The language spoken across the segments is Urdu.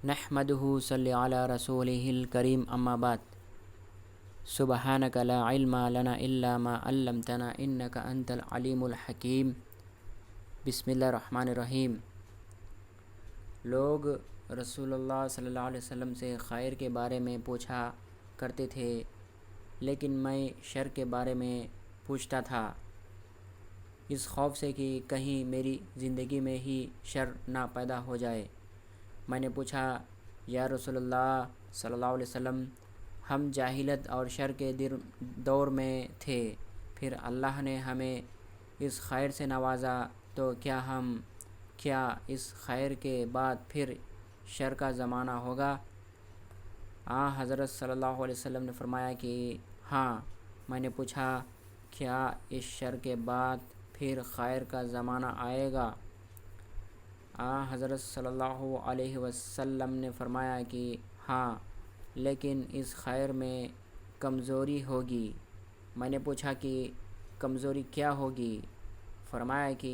نحمده صلی علی رسولہ الکریم اما بعد سبحانک لا علم لنا الا ما علمتنا انک انت العلیم الحکیم۔ بسم اللہ الرحمن الرحیم۔ لوگ رسول اللہ صلی اللہ علیہ وسلم سے خیر کے بارے میں پوچھا کرتے تھے، لیکن میں شر کے بارے میں پوچھتا تھا، اس خوف سے کہ کہیں میری زندگی میں ہی شر نہ پیدا ہو جائے۔ میں نے پوچھا، یا رسول اللہ صلی اللہ علیہ وسلم، ہم جاہلیت اور شر کے دور میں تھے، پھر اللہ نے ہمیں اس خیر سے نوازا، تو کیا اس خیر کے بعد پھر شر کا زمانہ ہوگا؟ حضرت صلی اللہ علیہ وسلم نے فرمایا کہ ہاں۔ میں نے پوچھا، کیا اس شر کے بعد پھر خیر کا زمانہ آئے گا؟ حضرت صلی اللہ علیہ وسلم نے فرمایا کہ ہاں، لیکن اس خیر میں کمزوری ہوگی۔ میں نے پوچھا کہ کمزوری کیا ہوگی؟ فرمایا کہ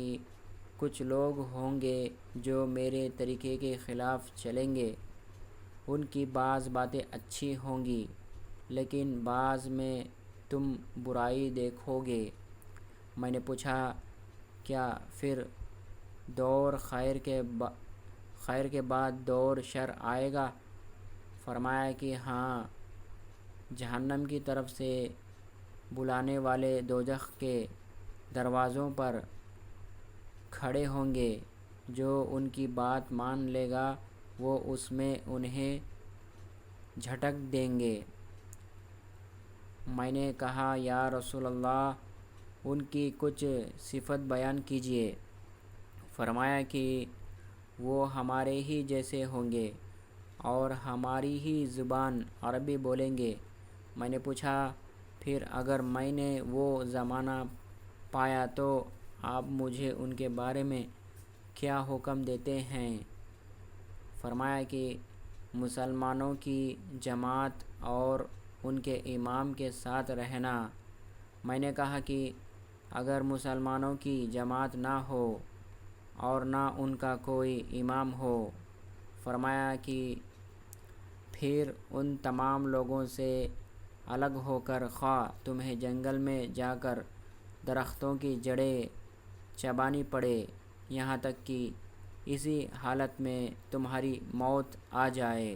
کچھ لوگ ہوں گے جو میرے طریقے کے خلاف چلیں گے، ان کی بعض باتیں اچھی ہوں گی، لیکن بعض میں تم برائی دیکھو گے۔ میں نے پوچھا، کیا پھر دور خیر کے بعد دور شر آئے گا؟ فرمایا کہ ہاں، جہنم کی طرف سے بلانے والے دوزخ کے دروازوں پر کھڑے ہوں گے، جو ان کی بات مان لے گا وہ اس میں انہیں جھٹک دیں گے۔ میں نے کہا، یا رسول اللہ، ان کی کچھ صفت بیان کیجیے۔ فرمایا کہ وہ ہمارے ہی جیسے ہوں گے اور ہماری ہی زبان عربی بولیں گے۔ میں نے پوچھا، پھر اگر میں نے وہ زمانہ پایا تو آپ مجھے ان کے بارے میں کیا حکم دیتے ہیں؟ فرمایا کہ مسلمانوں کی جماعت اور ان کے امام کے ساتھ رہنا۔ میں نے کہا کہ اگر مسلمانوں کی جماعت نہ ہو اور نہ ان کا کوئی امام ہو، فرمایا کہ پھر ان تمام لوگوں سے الگ ہو کر خواہ تمہیں جنگل میں جا کر درختوں کی جڑیں چبانی پڑے، یہاں تک کہ اسی حالت میں تمہاری موت آ جائے۔